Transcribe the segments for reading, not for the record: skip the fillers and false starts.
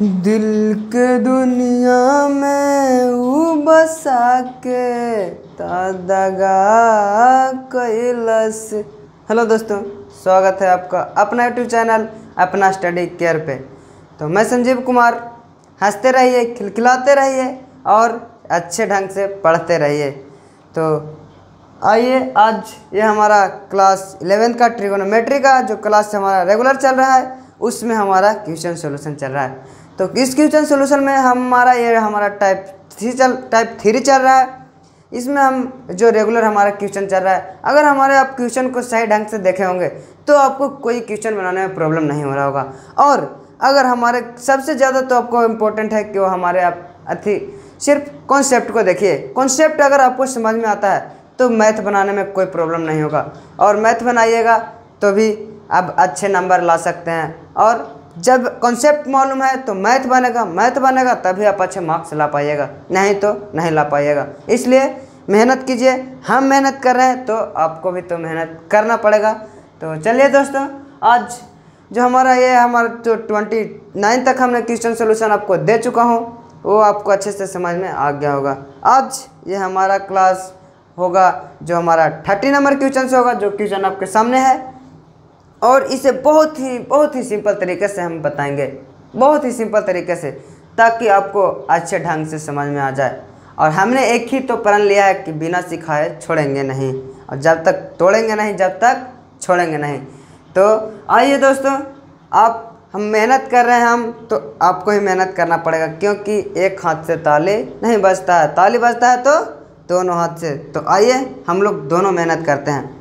दिल के दुनिया में ऊ बसा के दगा कैलस। हेलो दोस्तों, स्वागत है आपका अपना यूट्यूब चैनल अपना स्टडी केयर पे। तो मैं संजीव कुमार। हंसते रहिए, खिलखिलाते रहिए और अच्छे ढंग से पढ़ते रहिए। तो आइए, आज ये हमारा क्लास 11 का ट्रिगोनोमेट्री का जो क्लास हमारा रेगुलर चल रहा है उसमें हमारा क्वेश्चन सॉल्यूशन चल रहा है। तो इस क्वेश्चन सॉल्यूशन में हमारा टाइप 3 चल रहा है। इसमें हम जो रेगुलर हमारा क्वेश्चन चल रहा है, अगर हमारे आप क्वेश्चन को सही ढंग से देखे होंगे तो आपको कोई क्वेश्चन बनाने में प्रॉब्लम नहीं हो रहा होगा। और अगर हमारे सबसे ज़्यादा तो आपको इम्पोर्टेंट है कि वो हमारे आप सिर्फ कॉन्सेप्ट को देखिए। कॉन्सेप्ट अगर आपको समझ में आता है तो मैथ बनाने में कोई प्रॉब्लम नहीं होगा, और मैथ बनाइएगा तो भी आप अच्छे नंबर ला सकते हैं। और जब कॉन्सेप्ट मालूम है तो मैथ बनेगा तभी आप अच्छे मार्क्स ला पाइएगा, नहीं तो नहीं ला पाइएगा। इसलिए मेहनत कीजिए। हम मेहनत कर रहे हैं तो आपको भी तो मेहनत करना पड़ेगा। तो चलिए दोस्तों, आज जो हमारा जो 29 तक हमने क्वेश्चन सोल्यूशन आपको दे चुका हूँ, वो आपको अच्छे से समझ में आ गया होगा। आज ये हमारा क्लास होगा जो हमारा 30 नंबर क्वेश्चन होगा, जो क्वेश्चन आपके सामने है। और इसे बहुत ही सिंपल तरीके से हम बताएंगे, बहुत ही सिंपल तरीके से, ताकि आपको अच्छे ढंग से समझ में आ जाए। और हमने एक ही तो प्रण लिया है कि बिना सिखाए छोड़ेंगे नहीं, और जब तक तोड़ेंगे नहीं, जब तक छोड़ेंगे नहीं। तो आइए दोस्तों, हम मेहनत कर रहे हैं, हम तो आपको ही मेहनत करना पड़ेगा, क्योंकि एक हाथ से ताली नहीं बजता है, ताली बजता है तो दोनों हाथ से। तो आइए हम लोग दोनों मेहनत करते हैं।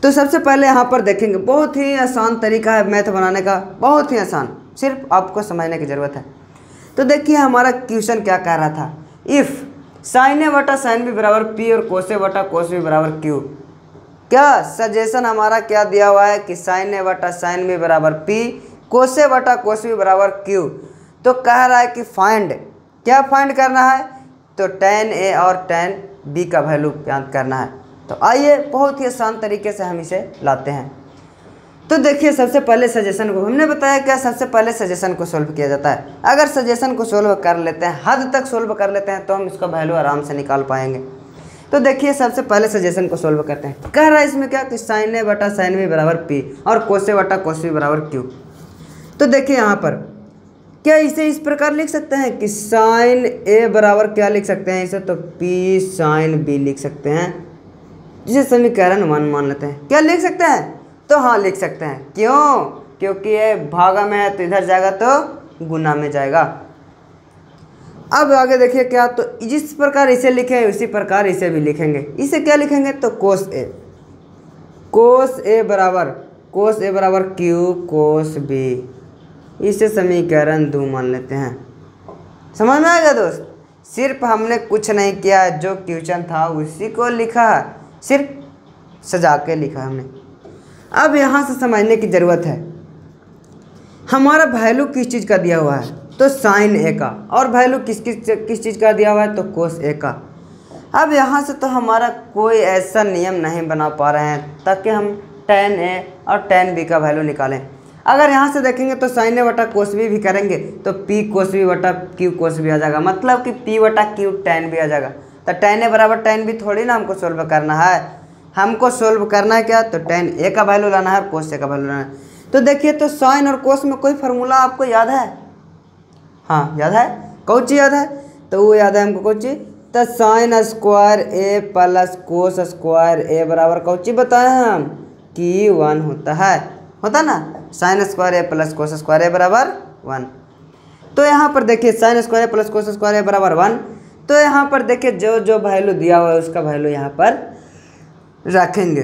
तो सबसे पहले यहाँ पर देखेंगे, बहुत ही आसान तरीका है मैथ बनाने का, बहुत ही आसान, सिर्फ आपको समझने की ज़रूरत है। तो देखिए हमारा क्वेश्चन क्या कह रहा था, इफ़ साइन ए बटा साइन बी बराबर पी और कोस ए बटा कोस बी बराबर क्यू। क्या सजेशन हमारा क्या दिया हुआ है कि साइन ए बटा साइन बी बराबर पी, कोस ए बटा कोस बी बराबर क्यू। तो कह रहा है कि क्या फाइंड करना है, तो tan ए और tan बी का वैल्यू ज्ञात करना है। तो आइए बहुत ही आसान तरीके से हम इसे लाते हैं। तो देखिए सबसे पहले सजेशन को हमने बताया, क्या सबसे पहले सजेशन को सोल्व किया जाता है। अगर सजेशन को सोल्व कर लेते हैं, हद तक सोल्व कर लेते हैं, तो हम इसका वैल्यू आराम से निकाल पाएंगे। तो देखिए सबसे पहले सजेशन को सोल्व करते हैं। कह रहा है इसमें क्या कि साइन ए बटा साइन बी बराबर पी और कोस ए बटा कोस बी बराबर क्यू। तो देखिए यहाँ पर क्या इसे इस प्रकार लिख सकते हैं कि साइन ए बराबर क्या लिख सकते हैं इसे, तो पी साइन बी लिख सकते हैं, जिसे समीकरण 1 मान लेते हैं। क्या लिख सकते हैं, तो हाँ लिख सकते हैं। क्यों? क्योंकि ये भागा में है तो इधर जाएगा तो गुना में जाएगा। अब आगे देखिए क्या, तो जिस प्रकार इसे लिखे उसी प्रकार इसे भी लिखेंगे। इसे क्या लिखेंगे, तो कोस ए बराबर क्यू कोस बी, इसे समीकरण 2 मान लेते हैं। समझ में आएगा दोस्त? सिर्फ हमने कुछ नहीं किया, जो क्वेश्चन था उसी को लिखा है, सिर्फ सजा के लिखा हमने। अब यहाँ से समझने की ज़रूरत है, हमारा वैल्यू किस चीज़ का दिया हुआ है, तो साइन ए का, और वैल्यू किस चीज़ का दिया हुआ है, तो कोस ए का। अब यहाँ से तो हमारा कोई ऐसा नियम नहीं बना पा रहे हैं ताकि हम tan ए और tan बी का वैल्यू निकालें। अगर यहाँ से देखेंगे तो साइन ए बटा कोस बी भी करेंगे तो पी कोस बी बटा क्यू कोस बी आ जाएगा, मतलब कि पी बटा क्यू tan बी आ जाएगा। तो tan ए बराबर tan बी थोड़ी ना हमको सोल्व करना है, हमको सोल्व करना है क्या, तो tan ए का वैल्यू लाना है और कोस ए का वैल्यू लाना है। तो देखिए, तो साइन और कोस में कोई फार्मूला आपको याद है? हाँ याद है, कौन चीज़ याद है, तो वो याद है हमको कौन चीज़, तो साइन स्क्वायर ए प्लस कोस स्क्वायर ए बराबर कौन चीज़ बताए हैं हम, कि 1 होता ना, साइन स्क्वायर ए प्लस कोस स्क्वायर ए बराबर 1। तो यहाँ पर देखिए साइन स्क्वायर ए प्लस कोस स्क्वायर ए बराबर 1। तो यहाँ पर देखिए जो वैल्यू दिया हुआ है उसका वैल्यू यहाँ पर रखेंगे।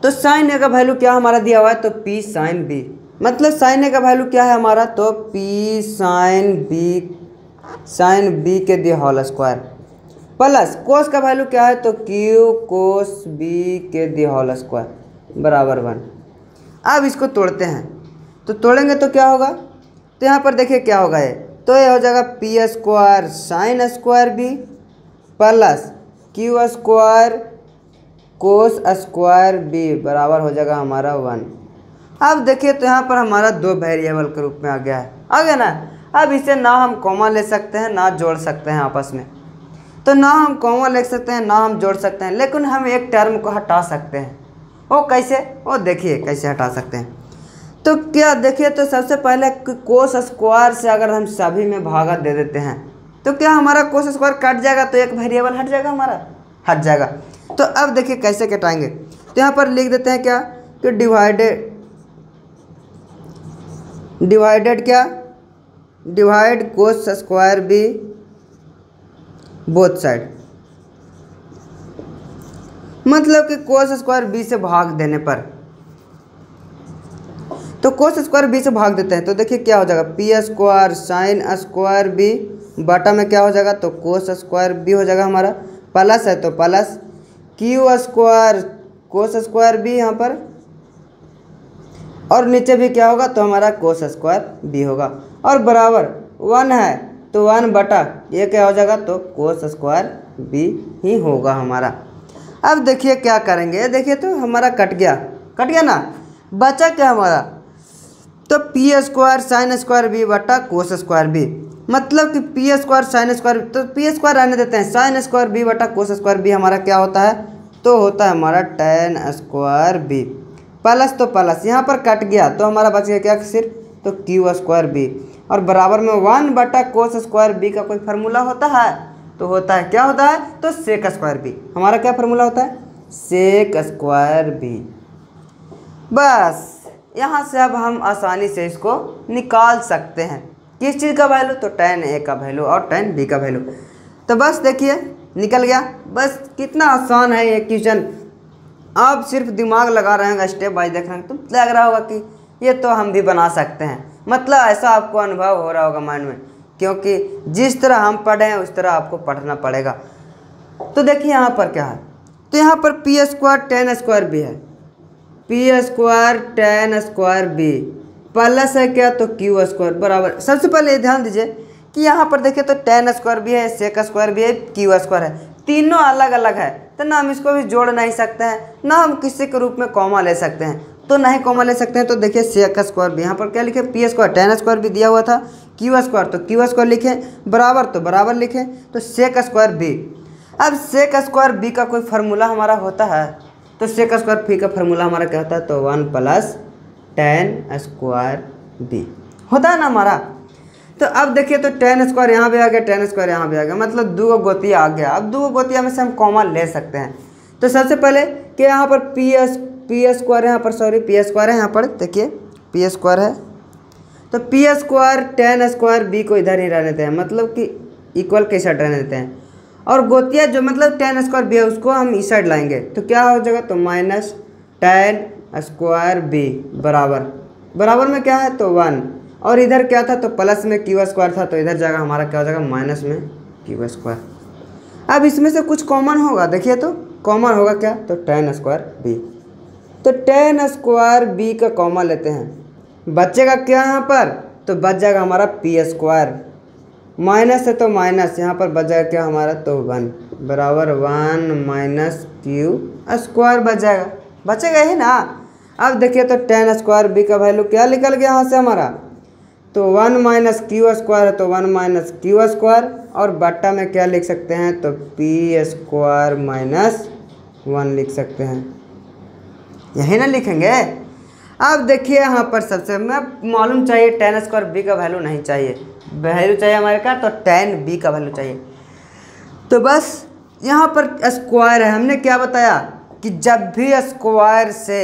तो साइन ए का वैल्यू क्या हमारा दिया हुआ है, तो पी साइन बी, मतलब साइन ए का वैल्यू क्या है हमारा, तो पी साइन बी के the whole square, plus cos का वैल्यू क्या है, तो क्यू कोस बी के दी होल स्क्वायर बराबर 1। अब इसको तोड़ते हैं, तो तोड़ेंगे तो क्या होगा, तो यहाँ पर देखिए क्या होगा ये, तो ये हो जाएगा P square sine square B plus Q square cos square B बराबर हो जाएगा हमारा 1। अब देखिए तो यहाँ पर हमारा 2 वेरिएबल के रूप में आ गया है, आ गया ना। अब इसे ना हम कॉमा ले सकते हैं ना जोड़ सकते हैं आपस में, तो ना हम कॉमा ले सकते हैं ना हम जोड़ सकते हैं, लेकिन हम एक टर्म को हटा सकते हैं। वो कैसे, वो देखिए कैसे हटा सकते हैं। तो क्या देखिए तो सबसे पहले कोस स्क्वायर से अगर हम सभी में भागा दे देते हैं तो क्या हमारा कोस स्क्वायर कट जाएगा, तो एक वेरिएबल हट जाएगा, हमारा हट जाएगा। तो अब देखिए कैसे कटाएंगे, तो यहाँ पर लिख देते हैं क्या कि डिवाइडेड क्या, divide cos square B both side, मतलब कि कोस स्क्वायर बी से भाग देने पर, तो कोस स्क्वायर बी से भाग देते हैं तो देखिए क्या हो जाएगा, P square sine square B बटा में क्या हो जाएगा, तो कोस स्क्वायर बी हो जाएगा हमारा, प्लस है तो plus Q square cos square B यहाँ पर, और नीचे भी क्या होगा, तो हमारा कोस स्क्वायर बी होगा, और बराबर 1 है तो 1 बटा ये क्या हो जाएगा, तो कोस स्क्वायर बी ही होगा हमारा। अब देखिए क्या करेंगे, देखिए तो हमारा कट गया ना, बचा क्या हमारा, तो P square sine square B बटा कोस स्क्वायर बी, मतलब कि पी स्क्वायर साइन स्क्वायर, तो पी स्क्वायर रहने देते हैं, साइन स्क्वायर बी बटा कोस स्क्वायर बी हमारा क्या होता है, तो होता है हमारा टेन स्क्वायर बी, प्लस तो प्लस यहाँ पर कट गया तो हमारा बच गया क्या सिर्फ, तो क्यू स्क्वायर बी, और बराबर में 1 बटा कोस स्क्वायर बी का कोई फार्मूला होता है, तो होता है क्या होता है, तो सेक स्क्वायर बी, हमारा क्या फार्मूला होता है, सेक स्क्वायर बी। बस यहाँ से अब हम आसानी से इसको निकाल सकते हैं, किस चीज़ का वैल्यू, तो tan a का वैल्यू और tan b का वैल्यू। तो बस देखिए निकल गया, बस कितना आसान है ये क्वेश्चन। आप सिर्फ दिमाग लगा रहे हैं, स्टेप बाय देख रहे हैं, तो लग रहा होगा कि ये तो हम भी बना सकते हैं, मतलब ऐसा आपको अनुभव हो रहा होगा माइंड में, क्योंकि जिस तरह हम पढ़े हैं उस तरह आपको पढ़ना पड़ेगा। तो देखिए यहाँ पर क्या है, तो यहाँ पर P square tan square B है, P square tan square B plus है क्या, तो क्यू स्क्वायर बराबर, सबसे पहले ध्यान दीजिए कि यहाँ पर देखिए तो टेन स्क्वायर भी है, सेक स्क्वायर भी है, क्यू स्क्वायर है, तीनों अलग अलग है, तो ना हम इसको भी जोड़ नहीं सकते हैं ना हम किसी के रूप में कॉमा ले सकते हैं, तो नहीं कॉमा ले सकते हैं। तो देखिए सेक स्क्वायर भी यहाँ पर क्या लिखे, पी स्क्वायर टेन स्क्वायर भी दिया हुआ था, क्यू स्क्वायर तो क्यू स्क्वायर लिखे, बराबर तो बराबर लिखे, तो सेक स्क्वायर बी। अब सेक स्क्वायर बी का कोई फार्मूला हमारा होता है, तो सेक स्क्वायर बी का फार्मूला हमारा क्या होता है, तो 1 प्लस टेन स्क्वायर बी होता है ना हमारा। तो अब देखिए तो टेन स्क्वायर यहाँ भी आ गया, टेन स्क्वायर यहाँ भी आ गया, मतलब 2 गोतिया आ गया। अब 2 गोतिया में से हम कॉमा ले सकते हैं। तो सबसे पहले कि यहाँ पर पी स्क्वायर यहाँ पर, सॉरी पी स्क्वायर है यहाँ पर, देखिए पी स्क्वायर है, तो P square tan square B को इधर ही रहने देते हैं, मतलब कि इक्वल के साइड रहने देते हैं, और गोतिया जो मतलब टेन स्क्वायर बी है उसको हम इस साइड लाएंगे, तो क्या हो जाएगा, तो माइनस टेन स्क्वायर बी बराबर में क्या है, तो 1, और इधर क्या था, तो प्लस में क्यू स्क्वायर था, तो इधर जाएगा हमारा क्या हो जाएगा, माइनस में क्यू स्क्वायर। अब इसमें से कुछ कॉमन होगा, देखिए तो कॉमन होगा क्या, तो टेन स्क्वायर बी, तो टेन स्क्वायर बी का कॉमन लेते हैं, बचेगा क्या यहाँ पर, तो बच जाएगा हमारा पी स्क्वायर, माइनस है तो माइनस, यहाँ पर बच जाएगा क्या हमारा, तो 1 बराबर 1 माइनस क्यू स्क्वायर बचेगा ही ना। अब देखिए तो टेन स्क्वायर बी का वैल्यू क्या निकल गया यहाँ से हमारा, तो 1 माइनस क्यू स्क्वायर है, तो 1 माइनस क्यू स्क्वायर, और बट्टा में क्या लिख सकते हैं, तो पी स्क्वायर माइनस 1 लिख सकते हैं, यही ना लिखेंगे। अब देखिए यहाँ पर सबसे मैं मालूम चाहिए टेन स्क्वायर बी का वैल्यू नहीं चाहिए, वैल्यू चाहिए हमारे का, तो टेन बी का वैल्यू चाहिए। तो बस यहाँ पर स्क्वायर है, हमने क्या बताया कि जब भी स्क्वायर से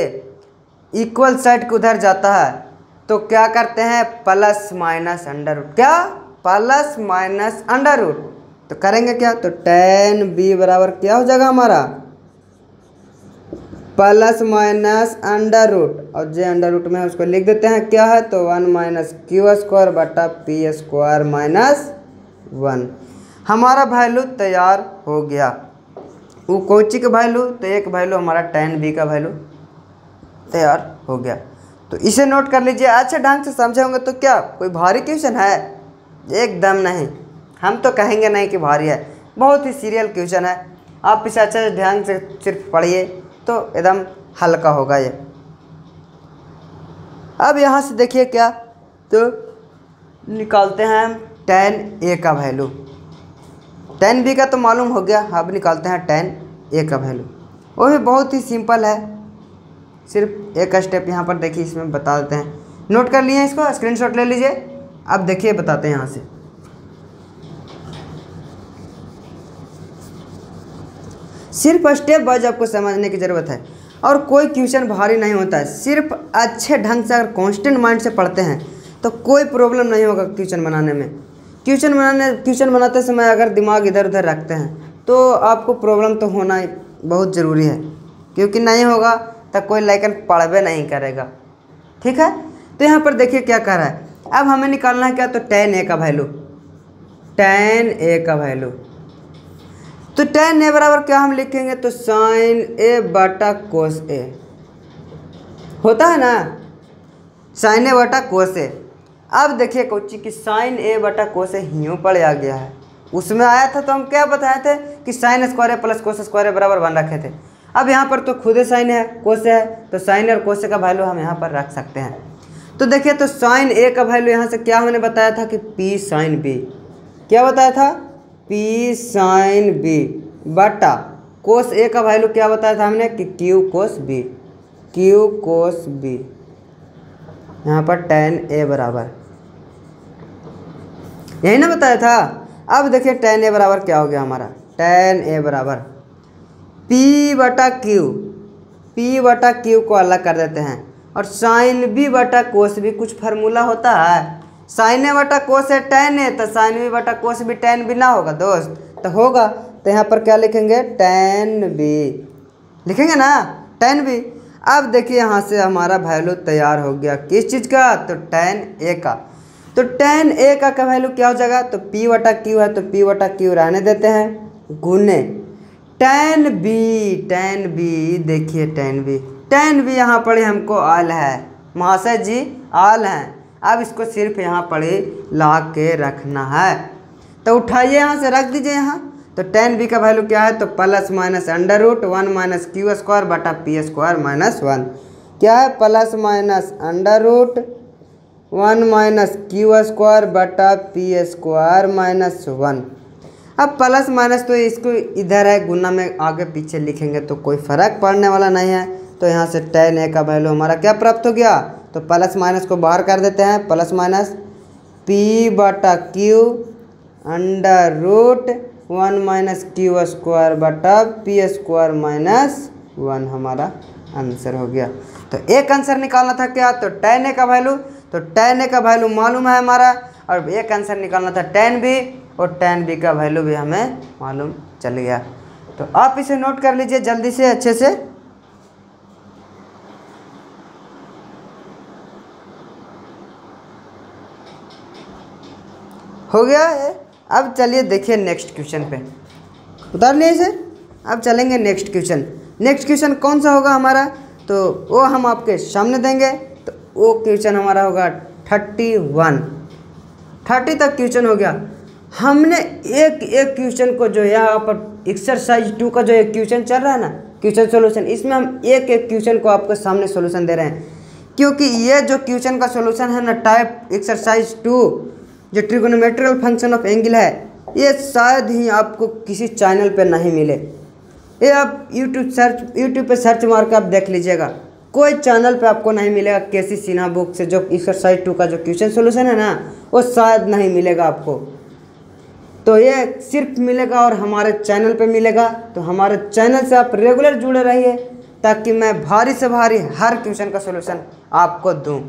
इक्वल साइड को उधर जाता है तो क्या करते हैं, प्लस माइनस अंडर रूट, क्या प्लस माइनस अंडर रूट, तो करेंगे क्या, तो टेन बी बराबर क्या हो जाएगा हमारा, प्लस माइनस अंडर रूट, और जो अंडर रूट में है उसको लिख देते हैं क्या है, तो 1 माइनस क्यू स्क्वायर बटा पी स्क्वायर माइनस 1। हमारा वैल्यू तैयार हो गया, वो कोची का वैल्यू, तो एक वैल्यू हमारा टेन बी का वैल्यू तैयार हो गया। तो इसे नोट कर लीजिए, अच्छे ढंग से समझे होंगे। तो क्या कोई भारी क्वेश्चन है, एकदम नहीं, हम तो कहेंगे नहीं कि भारी है, बहुत ही सीरियल क्वेश्चन है। आप इसे अच्छे ध्यान से सिर्फ पढ़िए तो एकदम हल्का होगा ये। अब यहाँ से देखिए क्या, तो निकालते हैं हम tan a का वैल्यू। tan b का तो मालूम हो गया, अब निकालते हैं tan a का वैल्यू। वो भी बहुत ही सिंपल है, सिर्फ एक स्टेप यहाँ पर देखिए इसमें बता देते हैं। नोट कर लिए इसको, स्क्रीनशॉट ले लीजिए। अब देखिए बताते हैं यहाँ से। सिर्फ स्टेप वाइज आपको समझने की ज़रूरत है, और कोई क्वेश्चन भारी नहीं होता है। सिर्फ अच्छे ढंग से अगर कांस्टेंट माइंड से पढ़ते हैं तो कोई प्रॉब्लम नहीं होगा क्वेश्चन बनाने में। क्वेश्चन बनाते समय अगर दिमाग इधर उधर रखते हैं तो आपको प्रॉब्लम तो होना बहुत ज़रूरी है, क्योंकि नहीं होगा तो कोई लेकिन पढ़वे नहीं करेगा। ठीक है, तो यहाँ पर देखिए क्या कर रहा है। अब हमें निकालना है क्या, तो tan a का वैल्यू। tan a का वैल्यू, तो tan a बराबर क्या हम लिखेंगे, तो sin a बटा cos a होता है ना, sin a बटा cos a। अब देखिए कोची कि sin a बटा cos a यूँ पड़ आ गया है। उसमें आया था तो हम क्या बताए थे कि sin स्क्वायर ए प्लस cos स्क्वायर ए बराबर 1 रखे थे। अब यहाँ पर तो खुद sin है, cos है, तो sin और cos का वैल्यू हम यहाँ पर रख सकते हैं। तो देखिए, तो sin a का वैल्यू यहाँ से क्या हमने बताया था कि p sin b, क्या बताया था, p sin b बटा cos a का वैल्यू क्या बताया था हमने कि q cos b, q cos b। यहाँ पर tan a बराबर यही ना बताया था। अब देखिए tan a बराबर क्या हो गया हमारा, tan a बराबर p बटा q को अलग कर देते हैं, और sin b बटा cos b कुछ फार्मूला होता है। sin a बटा cos a tan a, तो sin b बटा cos b tan b ना होगा दोस्त, तो होगा। तो यहाँ पर क्या लिखेंगे, tan b लिखेंगे ना, tan b। अब देखिए यहाँ से हमारा वैल्यू तैयार हो गया किस चीज़ का, तो tan a का। तो tan a का वैल्यू क्या हो जाएगा, तो p बटा q है, तो p बटा q रहने देते हैं, गुने tan b देखिए tan b यहाँ पढ़े हमको आल है महाशय जी, आल हैं। अब इसको सिर्फ यहाँ पढ़े ला के रखना है, तो उठाइए यहाँ से रख दीजिए यहाँ। तो tan b का वैल्यू क्या है, तो plus minus under root 1 minus Q square बटा पी स्क्वायर माइनस 1। क्या है, plus minus under root 1 minus Q square बटा पी स्क्वायर माइनस 1। अब प्लस माइनस तो इसको इधर है, गुना में आगे पीछे लिखेंगे तो कोई फ़र्क पड़ने वाला नहीं है। तो यहाँ से tan a का वैल्यू हमारा क्या प्राप्त हो गया, तो प्लस माइनस को बाहर कर देते हैं, प्लस माइनस p बटा q under root 1 minus Q square बटा पी स्क्वायर माइनस 1 हमारा आंसर हो गया। तो एक आंसर निकालना था क्या, तो tan a का वैल्यू। तो tan a का वैल्यू मालूम है हमारा, और एक आंसर निकालना था tan b, और tan b का वैल्यू भी हमें मालूम चल गया। तो आप इसे नोट कर लीजिए जल्दी से, अच्छे से। हो गया है। अब चलिए देखिए नेक्स्ट क्वेश्चन पे, उतार लिए इसे। अब चलेंगे नेक्स्ट क्वेश्चन। नेक्स्ट क्वेश्चन कौन सा होगा हमारा, तो वो हम आपके सामने देंगे। तो वो क्वेश्चन हमारा होगा 30 तक क्वेश्चन हो गया। हमने एक क्वेश्चन को जो यहाँ पर एक्सरसाइज 2 का जो एक क्वेश्चन चल रहा है ना, क्वेश्चन सॉल्यूशन, इसमें हम एक क्वेश्चन को आपके सामने सॉल्यूशन दे रहे हैं, क्योंकि ये जो क्वेश्चन का सॉल्यूशन है ना, टाइप एक्सरसाइज 2 जो ट्रिगोनोमेट्रिकल फंक्शन ऑफ एंगल है, ये शायद ही आपको किसी चैनल पे नहीं मिले। ये आप यूट्यूब पे सर्च मार कर आप देख लीजिएगा, कोई चैनल पे आपको नहीं मिलेगा। केसी सिन्हा बुक से जो एक्सरसाइज 2 का जो क्वेश्चन सॉल्यूशन है ना, वो शायद नहीं मिलेगा आपको। तो ये सिर्फ मिलेगा और हमारे चैनल पे मिलेगा। तो हमारे चैनल से आप रेगुलर जुड़े रहिए, ताकि मैं भारी से भारी हर क्वेश्चन का सॉल्यूशन आपको दूं।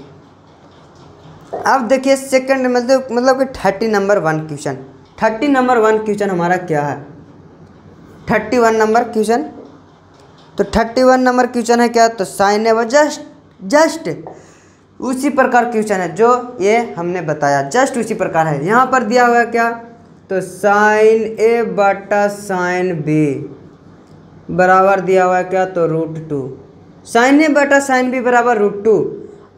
अब देखिए सेकंड मतलब कि 30 नंबर 1 क्वेश्चन। 30 नंबर 1 क्वेश्चन हमारा क्या है, 31 नंबर क्वेश्चन। तो 31 नंबर क्वेश्चन है क्या, तो साइन ए जस्ट उसी प्रकार क्वेश्चन है जो ये हमने बताया, जस्ट उसी प्रकार है। यहाँ पर दिया हुआ है क्या, तो साइन ए बटा साइन बी बराबर दिया हुआ है क्या, तो √2। साइन ए बटा साइन बी बराबर √2,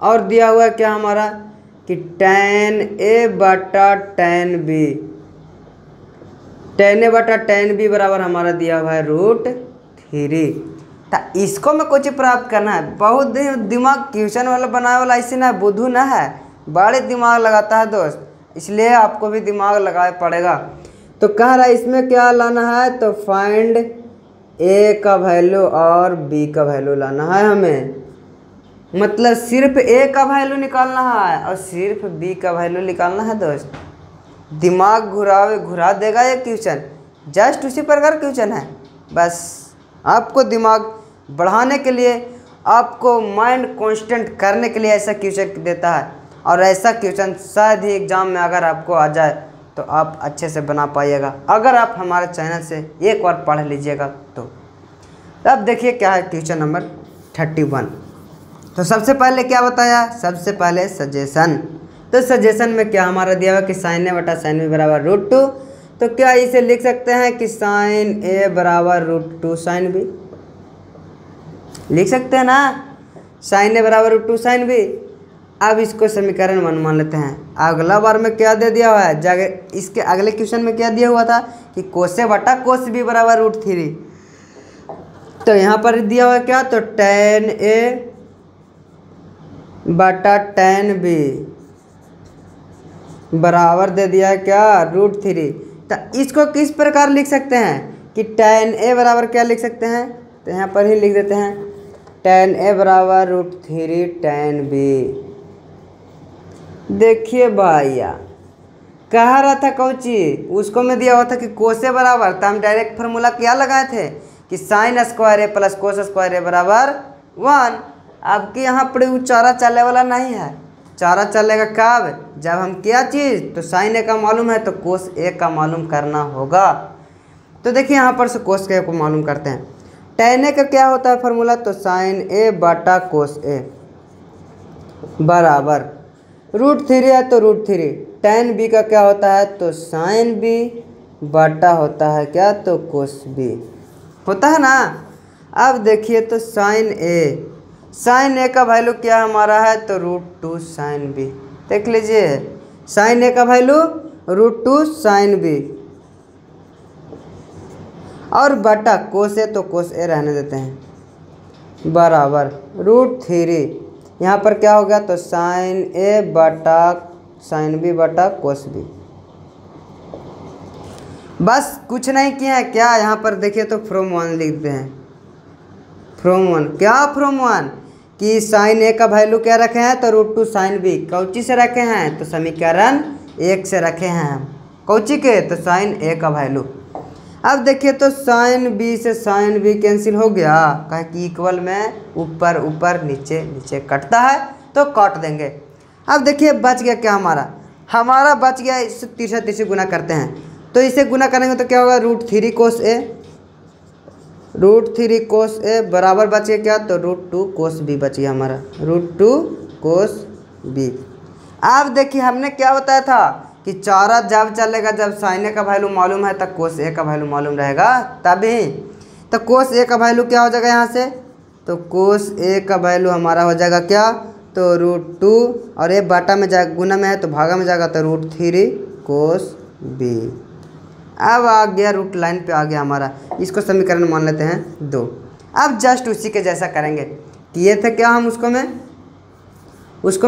और दिया हुआ है क्या हमारा कि tan ए बटा tan बी, tan ए बटा tan बी बराबर हमारा दिया हुआ है √3। तो इसको में कुछ प्राप्त करना है। बहुत दिमाग क्वेश्चन वाला बनाने वाला ऐसे ना बुद्धू ना है, बड़े दिमाग लगाता है दोस्त, इसलिए आपको भी दिमाग लगाए पड़ेगा। तो कह रहा है इसमें क्या लाना है, तो फाइंड ए का वैल्यू और बी का वैल्यू लाना है हमें। मतलब सिर्फ ए का वैल्यू निकालना है और सिर्फ बी का वैल्यू निकालना है दोस्त। दिमाग घुरा देगा ये क्वेश्चन, जस्ट उसी प्रकार क्वेश्चन है। बस आपको दिमाग बढ़ाने के लिए, आपको माइंड कांस्टेंट करने के लिए ऐसा क्वेश्चन देता है। और ऐसा क्वेश्चन शायद ही एग्ज़ाम में अगर आपको आ जाए तो आप अच्छे से बना पाइएगा, अगर आप हमारे चैनल से एक बार पढ़ लीजिएगा तो। अब देखिए क्या है क्वेश्चन नंबर 31। तो सबसे पहले क्या बताया, सबसे पहले सजेशन। तो सजेशन में क्या हमारा दिया हुआ कि साइन ए बटा साइन बी बराबर √2। तो क्या इसे लिख सकते हैं कि साइन ए बराबर √2 साइन बी, लिख सकते हैं ना, साइन ए बराबर √2 साइन बी। अब इसको समीकरण 1 मान लेते हैं। अगला बार में क्या दे दिया हुआ है, जगह इसके अगले क्वेश्चन में क्या दिया हुआ था कि कोस ए बटा कोस बी बराबर √3। तो यहाँ पर दिया हुआ क्या, तो tan ए बटा tan बी बराबर दे दिया है क्या, √3। तो इसको किस प्रकार लिख सकते हैं कि tan ए बराबर क्या लिख सकते हैं, तो यहाँ पर ही लिख देते हैं tan ए बराबर √3 tan बी। देखिए भैया कह रहा था कौची, उसको में दिया हुआ था कि कोस ए बराबर, तो हम डायरेक्ट फार्मूला क्या लगाए थे कि साइन स्क्वायर ए प्लस कोस स्क्वायर ए बराबर 1। आपके यहाँ पर वो चारा चलने वाला नहीं है, चारा चलेगा कब, जब हम क्या चीज़, तो साइन ए का मालूम है तो कोस ए का मालूम करना होगा। तो देखिए यहाँ पर से कोस ए को मालूम करते हैं। tan ए का क्या होता है फार्मूला, तो साइन ए बटा कोस ए बराबर √3 है तो √3। tan बी का क्या होता है, तो साइन बी बटा होता है क्या, तो कोस बी होता है ना। अब देखिए तो साइन ए का वैल्यू क्या हमारा है, तो √2 साइन बी। देख लीजिए साइन ए का वैल्यू √2 साइन बी और बटा कोस ए, तो कोस ए रहने देते हैं बराबर √3। यहाँ पर क्या हो गया, तो साइन ए बटा साइन बी बटा कोस बी। बस कुछ नहीं किया है क्या, यहाँ पर देखिए तो फ्रॉम 1 लिखते हैं। फ्रॉम 1 क्या, फ्रॉम 1 कि साइन ए का वैल्यू क्या रखे हैं, तो √2 साइन बी कौची से रखे हैं, तो समीकरण 1 से रखे हैं हम, कौची के, तो साइन ए का वैल्यू। अब देखिए तो साइन बी से साइन बी कैंसिल हो गया, कहे कि इक्वल में ऊपर ऊपर नीचे नीचे कटता है तो काट देंगे। अब देखिए बच गया क्या, हमारा बच गया, इससे तीसरा गुना करते हैं। तो इसे गुना करेंगे तो क्या होगा, √3 कोस ए, √3 कोस ए बराबर बच गया क्या, तो √2 कोस बी बच गया हमारा, √2 कोस बी। अब देखिए हमने क्या बताया था कि चारा जब चलेगा जब साइन ए का वैल्यू मालूम है तब कोस ए का वैल्यू मालूम रहेगा तभी। तो कोस ए का वैल्यू क्या हो जाएगा यहाँ से, तो कोस ए का वैल्यू हमारा हो जाएगा क्या, तो √2 और ये बाटा में जा गुना में है तो भागा में जाएगा, तो √3 कोस बी। अब आ गया रूट लाइन पे आ गया हमारा, इसको समीकरण मान लेते हैं 2। अब जस्ट उसी के जैसा करेंगे, किए थे क्या हम उसको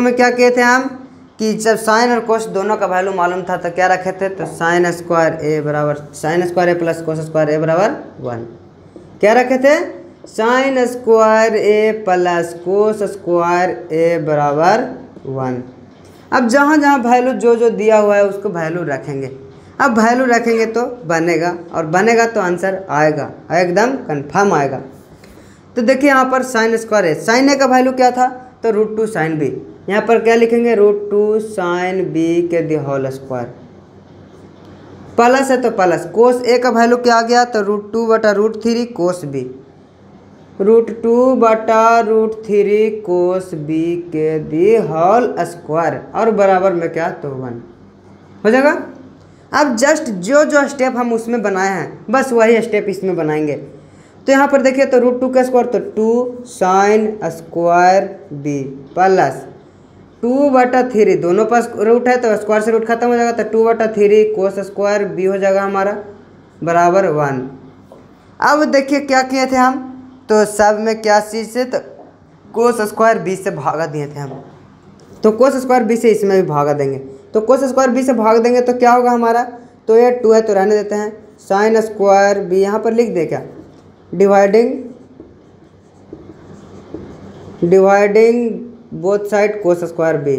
में क्या किए थे हम कि जब साइन और कोस दोनों का वैल्यू मालूम था तो क्या रखे थे, तो साइन स्क्वायर ए बराबर साइन स्क्वायर ए प्लस कोस स्क्वायर ए बराबर 1। क्या रखे थे, साइन स्क्वायर ए प्लस कोस स्क्वायर ए बराबर 1। अब जहाँ जहाँ वैल्यू जो दिया हुआ है उसको वैल्यू रखेंगे। अब वैल्यू रखेंगे तो बनेगा, और बनेगा तो आंसर आएगा, एकदम कंफर्म आएगा। तो देखिए यहाँ पर साइन स्क्वायर है, साइन ए का वैल्यू क्या था, तो √2 साइन बी। यहाँ पर क्या लिखेंगे, √2 साइन बी के दी होल स्क्वायर, प्लस है तो प्लस, कोस ए का वैल्यू क्या आ गया, तो √2 बटा √3 कोस बी, √2 बटा √3 कोस बी के दी होल स्क्वायर और बराबर में क्या, तो 1 हो जाएगा। अब जस्ट जो स्टेप हम उसमें बनाए हैं बस वही स्टेप इसमें बनाएंगे। तो यहाँ पर देखिए तो √2 का स्क्वायर, तो 2 साइन स्क्वायर बी प्लस 2 बटा 3, दोनों पास रूट है तो स्क्वायर से रूट खत्म हो जाएगा, तो 2 बटा 3 कोस स्क्वायर बी हो जाएगा हमारा बराबर 1। अब देखिए क्या किए थे हम तो सब में क्या चीज़ से, तो कोस स्क्वायर बी से भागा दिए थे हम, तो कोस स्क्वायर बी से इसमें भी भागा देंगे। तो कोस स्क्वायर बी से भाग देंगे तो क्या होगा हमारा, तो ये 2 है तो रहने देते हैं, साइन स्क्वायर बी यहाँ पर लिख दे क्या, dividing both side cos square B,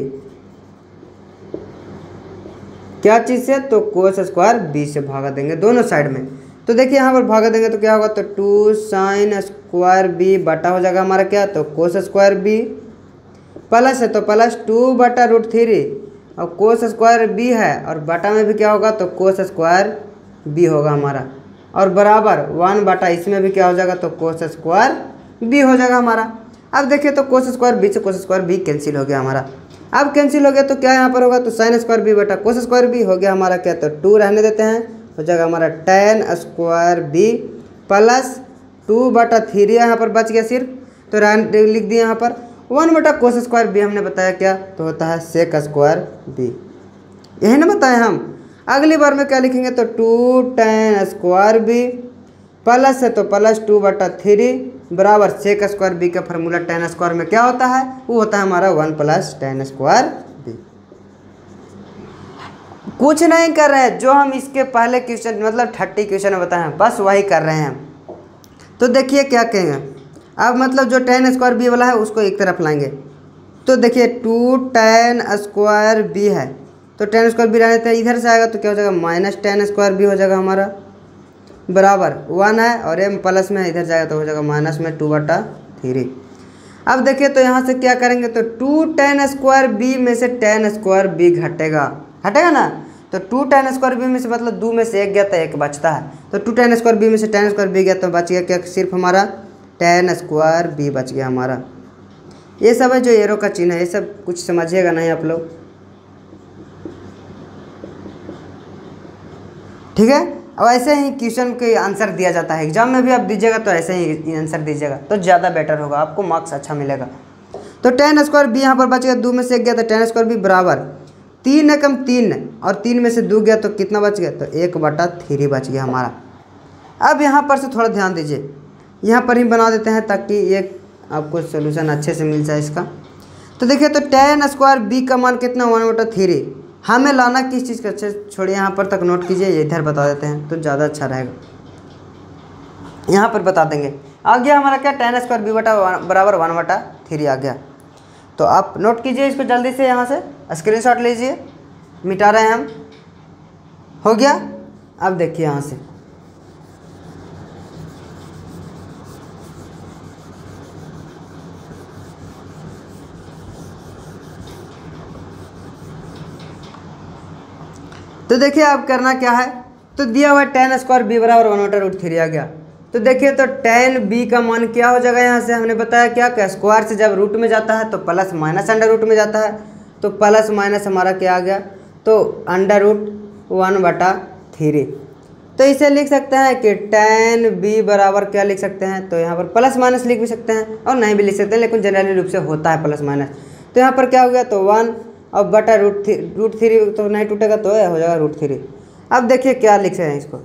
क्या चीज़ से, तो कोस स्क्वायर बी से भागा देंगे दोनों साइड में। तो देखिए यहाँ पर भागा देंगे तो क्या होगा, तो 2 साइन स्क्वायर बी बटा हो जाएगा हमारा क्या, तो कोस स्क्वायर बी, प्लस है तो प्लस 2 बटा √3, और कोस स्क्वायर बी है और बटा में भी क्या होगा, तो कोस स्क्वायर बी होगा हमारा, और बराबर 1 बटा इसमें भी क्या हो जाएगा, तो कोस स्क्वायर बी हो जाएगा हमारा। अब देखिए तो कोस स्क्वायर बी से कोस स्क्वायर बी कैंसिल हो गया हमारा। अब कैंसिल हो गया तो क्या यहाँ पर होगा, तो साइन स्क्वायर बी बटा कोस स्क्वायर बी हो गया हमारा क्या, तो 2 रहने देते हैं, हो जाएगा हमारा tan स्क्वायर बी प्लस 2 बटा 3 यहाँ पर बच गया सिर्फ, तो लिख दिए यहाँ पर 1 बटा कोस स्क्वायर बी, हमने बताया क्या, तो होता है सेक स्क्वायर बी, यही ना बताए हम। अगली बार में क्या लिखेंगे, तो 2 tan स्क्वायर बी प्लस है तो प्लस 2 बटा 3 बराबर सेक स्क्वायर बी का फार्मूला tan स्क्वायर में क्या होता है, वो होता है हमारा 1 प्लस tan स्क्वायर बी। कुछ नहीं कर रहे हैं, जो हम इसके पहले क्वेश्चन मतलब 30 क्वेश्चन में बताए हैं बस वही कर रहे हैं। तो देखिए क्या कहेंगे, अब मतलब जो tan स्क्वायर बी वाला है उसको एक तरफ लाएंगे, तो देखिए 2 tan स्क्वायर बी है, तो tan स्क्वायर बी रहने देते हैं, इधर से आएगा तो क्या हो जाएगा, माइनस tan स्क्वायर बी हो जाएगा हमारा, बराबर 1 है और m प्लस में इधर जाएगा तो हो जाएगा माइनस में 2 बटा 3। अब देखिए तो यहाँ से क्या करेंगे, तो 2 tan स्क्वायर बी में से tan स्क्वायर बी घटेगा ना, तो 2 tan स्क्वायर बी में से मतलब 2 में से 1 गया तो 1 बचता है, तो 2 tan स्क्वायर बी में से tan स्क्वायर बी गया तो बच गया क्या, सिर्फ हमारा tan स्क्वायर बी बच गया हमारा। ये सब है जो एरो का चिन्ह है, ये सब कुछ समझिएगा नहीं आप लोग, ठीक है। अब ऐसे ही क्वेश्चन के आंसर दिया जाता है एग्जाम में भी, आप दीजिएगा तो ऐसे ही आंसर दीजिएगा तो ज़्यादा बेटर होगा, आपको मार्क्स अच्छा मिलेगा। तो tan स्क्वायर बी यहाँ पर बच गया, 2 में से 1 गया तो tan स्क्वायर बी बराबर 3 एकम 3 और 3 में से 2 गया तो कितना बच गया, तो 1 बटा 3 बच गया हमारा। अब यहाँ पर से थोड़ा ध्यान दीजिए, यहाँ पर ही बना देते हैं ताकि ये आपको सोल्यूशन अच्छे से मिल जाए इसका। तो देखिए तो tan स्क्वायर बी का मान कितना, 1 बटा 3, हमें लाना किस चीज़ का, अच्छे छोड़िए यहाँ पर तक नोट कीजिए, ये इधर बता देते हैं तो ज़्यादा अच्छा रहेगा, यहाँ पर बता देंगे। आ गया हमारा क्या, tan स्क्वायर बी बटा बराबर 1 बटा 3 आ गया। तो आप नोट कीजिए इसको जल्दी से, यहाँ से स्क्रीनशॉट लीजिए, मिटा रहे हैं हम, हो गया। अब देखिए यहाँ से तो देखिए अब करना क्या है, तो दिया हुआ tan स्क्वायर बी बराबर 1 बटा √3 आ गया। तो देखिए तो tan बी का मान क्या हो जाएगा, यहाँ से हमने बताया क्या स्क्वायर से जब रूट में जाता है तो प्लस माइनस अंडर रूट में जाता है, तो प्लस माइनस हमारा क्या आ गया, तो √1 बटा 3। तो इसे लिख सकते हैं कि tan बी बराबर क्या लिख सकते हैं, तो यहाँ पर प्लस माइनस लिख भी सकते हैं और नहीं भी लिख सकते हैं, लेकिन जनरली रूप से होता है प्लस माइनस। तो यहाँ पर क्या हो गया, तो 1 और बटा √3 तो नहीं टूटेगा तो हो जाएगा √3। अब देखिए क्या लिख रहे हैं इसको,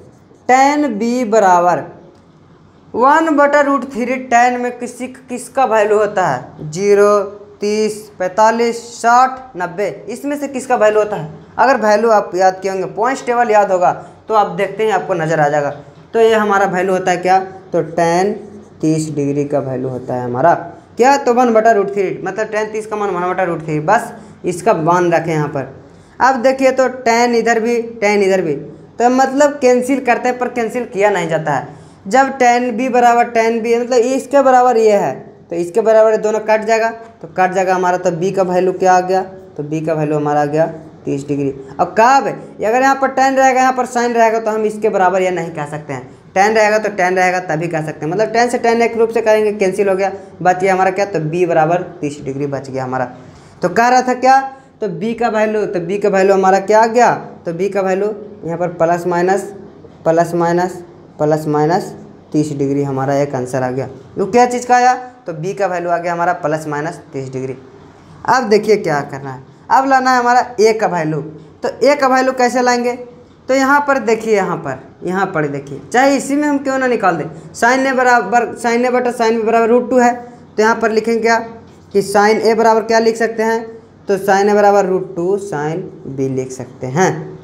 tan बी बराबर 1 बटा √3, tan में किसका वैल्यू होता है, 0, 30, 45, 60, 90, इसमें से किसका वैल्यू होता है। अगर वैल्यू आप याद किए होंगे, पॉइंट्स टेबल याद होगा तो आप देखते हैं आपको नज़र आ जाएगा। तो ये हमारा वैल्यू होता है क्या, तो tan 30 डिग्री का वैल्यू होता है हमारा क्या, तो 1 बटा √3, मतलब tan 30 का मान 1 बटा √3, बस इसका मान रखें यहाँ पर। अब देखिए तो tan इधर भी tan इधर भी, तो मतलब कैंसिल करते हैं पर कैंसिल किया नहीं जाता है। जब tan बी बराबर tan बी मतलब इसके बराबर ये है तो इसके बराबर दोनों कट जाएगा, तो कट जाएगा हमारा, तो b का वैल्यू क्या आ गया, तो b का वैल्यू हमारा आ गया 30 डिग्री। अब कब अगर यहाँ पर tan रहेगा यहाँ पर sin रहेगा तो हम इसके बराबर ये नहीं कह सकते हैं, tan रहेगा तो tan रहेगा तभी कह सकते हैं, मतलब tan से tan एक रूप से करेंगे, कैंसिल हो गया, बच गया हमारा क्या, तो b बराबर 30 डिग्री बच गया हमारा। तो कह रहा था क्या, तो b का वैल्यू, तो b का वैल्यू हमारा क्या आ गया, तो b का वैल्यू यहाँ पर प्लस माइनस 30 डिग्री हमारा एक आंसर आ गया। वो क्या चीज़ का आया, तो b का वैल्यू आ गया हमारा प्लस माइनस 30 डिग्री। अब देखिए क्या करना है, अब लाना है हमारा a का वैल्यू। तो a का वैल्यू कैसे लाएंगे, तो यहाँ पर देखिए, यहाँ पर देखिए, चाहे इसी में हम क्यों ना निकाल दें, साइन ए बराबर साइन ए बटा साइन बी बराबर √2 है। तो यहाँ पर लिखेंगे क्या कि साइन ए बराबर क्या लिख सकते हैं, तो साइन ए बराबर √2 साइन बी लिख सकते हैं।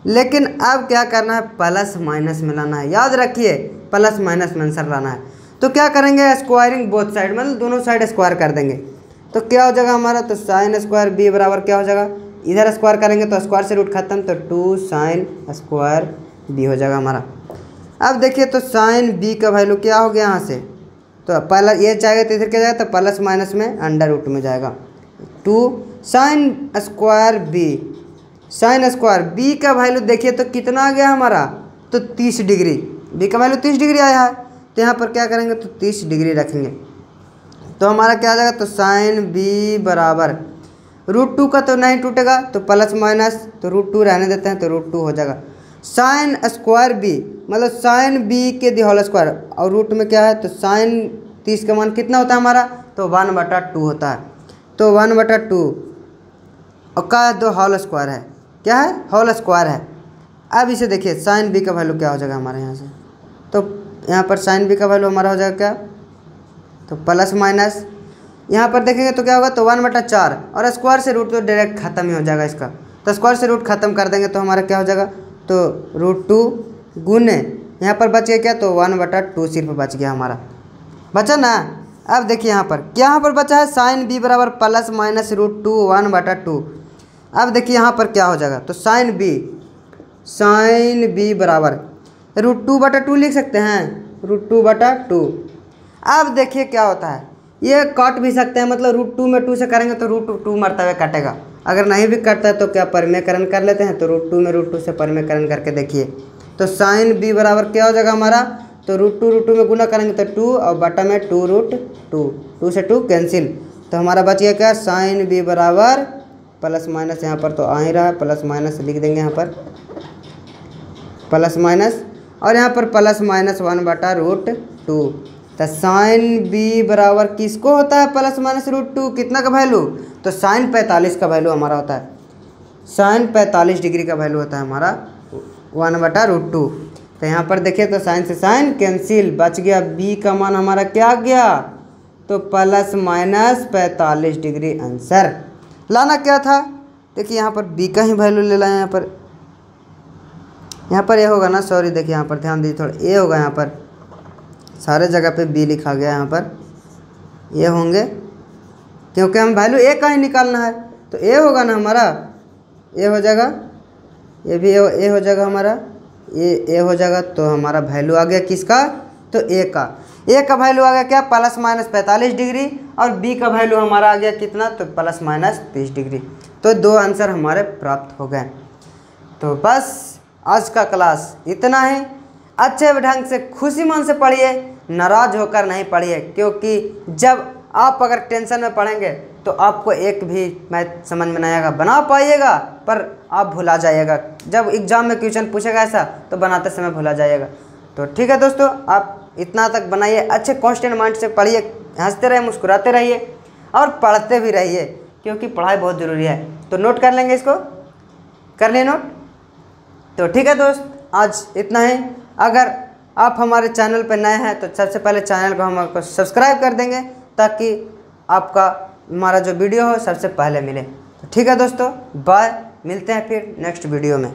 लेकिन अब क्या करना है, प्लस माइनस में लाना है। याद रखिए प्लस माइनस में आंसर लाना है। तो क्या करेंगे, स्क्वायरिंग बोथ साइड, मतलब दोनों साइड स्क्वायर कर देंगे। तो क्या हो जाएगा हमारा, तो साइन स्क्वायर बी बराबर क्या हो जाएगा, इधर स्क्वायर करेंगे तो स्क्वायर से रूट खत्म, तो 2 साइन स्क्वायर बी हो जाएगा हमारा। अब देखिए तो साइन बी का वैल्यू क्या हो गया यहाँ से, तो पहला ये जाएगा तो इधर क्या जाएगा, तो प्लस माइनस में √2 में जाएगा। 2 साइन स्क्वायर बी का वैल्यू देखिए तो कितना आ गया हमारा, तो 30 डिग्री, बी का वैल्यू 30 डिग्री आया है। तो यहाँ पर क्या करेंगे, तो 30 डिग्री रखेंगे। तो हमारा क्या आ जाएगा, तो साइन बी बराबर √2 का तो नहीं टूटेगा, तो प्लस माइनस, तो √2 रहने देते हैं, तो √2 हो जाएगा। साइन स्क्वायर बी मतलब साइन बी के दी होल स्क्वायर, और रूट में क्या है, तो साइन 30 का मान कितना होता है हमारा, तो 1/2 होता है। तो 1/2 और का दो होल स्क्वायर है, क्या है, होल स्क्वायर है। अब इसे देखिए साइन बी का वैल्यू क्या हो जाएगा हमारे यहाँ से, तो यहाँ पर साइन बी का वैल्यू हमारा हो जाएगा क्या, तो प्लस माइनस, यहाँ पर देखेंगे तो क्या होगा, तो 1/4 और स्क्वायर से रूट तो डायरेक्ट खत्म ही हो जाएगा इसका। तो स्क्वायर से रूट खत्म कर देंगे तो हमारा क्या हो जाएगा, तो √2 गुने यहाँ पर बच गया क्या, तो 1/2 सिर्फ बच गया हमारा, बचा ना। अब देखिए यहाँ पर क्या, यहाँ पर बचा है साइन बी बराबर प्लस माइनस √2 1/2। अब देखिए यहाँ पर क्या हो जाएगा, तो साइन बी बराबर √2/2 लिख सकते हैं, √2/2। अब देखिए क्या होता है, ये काट भी सकते हैं, मतलब √2 में 2 से करेंगे तो √2 मरतबे कटेगा। अगर नहीं भी कटता है तो क्या परिमेयकरण कर लेते हैं, तो √2 में √2 से परिमेयकरण करके देखिए। तो साइन बी बराबर क्या हो जाएगा हमारा, तो √2 में गुना करेंगे तो 2 और बटा में 2√2, 2 से 2 कैंसिल। तो हमारा बच गया क्या, साइन बी बराबर प्लस माइनस, यहाँ पर तो आ ही रहा है, प्लस माइनस लिख देंगे यहाँ पर, प्लस माइनस, और यहाँ पर प्लस माइनस 1/√2। तो साइन बी बराबर किसको होता है, प्लस माइनस √2, कितना का वैल्यू, तो साइन 45 का वैल्यू हमारा होता है, साइन 45 डिग्री का वैल्यू होता है हमारा 1/√2। तो यहाँ पर देखिए तो साइन से साइन कैंसिल, बच गया बी का मान हमारा क्या आ गया, तो प्लस माइनस 45 डिग्री आंसर लाना क्या था। देखिए यहाँ पर बी का ही वैल्यू ले लाए, यहाँ पर ए होगा ना, सॉरी देखिए यहाँ पर ध्यान दीजिए थोड़ा, ए होगा, यहाँ पर सारे जगह पे बी लिखा गया, यहाँ पर ये होंगे क्योंकि हम वैल्यू ए का ही निकालना है, तो ए होगा ना हमारा, ए हो जाएगा, ये भी ए हो जाएगा हमारा, ये ए हो जाएगा। तो हमारा वैल्यू आ गया किसका, तो ए का वैल्यू आ गया क्या, प्लस माइनस 45 डिग्री, और बी का वैल्यू हमारा आ गया कितना, तो प्लस माइनस 30 डिग्री। तो 2 आंसर हमारे प्राप्त हो गए। तो बस आज का क्लास इतना ही। अच्छे ढंग से खुशी मन से पढ़िए, नाराज होकर नहीं पढ़िए, क्योंकि जब आप अगर टेंशन में पढ़ेंगे तो आपको एक भी मैथ समझ में नहीं आएगा, बना पाइएगा पर आप भुला जाइएगा। जब एग्ज़ाम में क्वेश्चन पूछेगा ऐसा तो बनाते समय भुला जाइएगा। तो ठीक है दोस्तों, आप इतना तक बनाइए, अच्छे कॉन्स्टेंट माइंड से पढ़िए, हंसते रहिए, मुस्कुराते रहिए और पढ़ते भी रहिए, क्योंकि पढ़ाई बहुत ज़रूरी है। तो नोट कर लेंगे, इसको कर लिए नोट। तो ठीक है दोस्त, आज इतना ही। अगर आप हमारे चैनल पर नए हैं तो सबसे पहले चैनल को हमको सब्सक्राइब कर देंगे, ताकि आपका हमारा जो वीडियो हो सबसे पहले मिले। तो ठीक है दोस्तों, बाय, मिलते हैं फिर नेक्स्ट वीडियो में।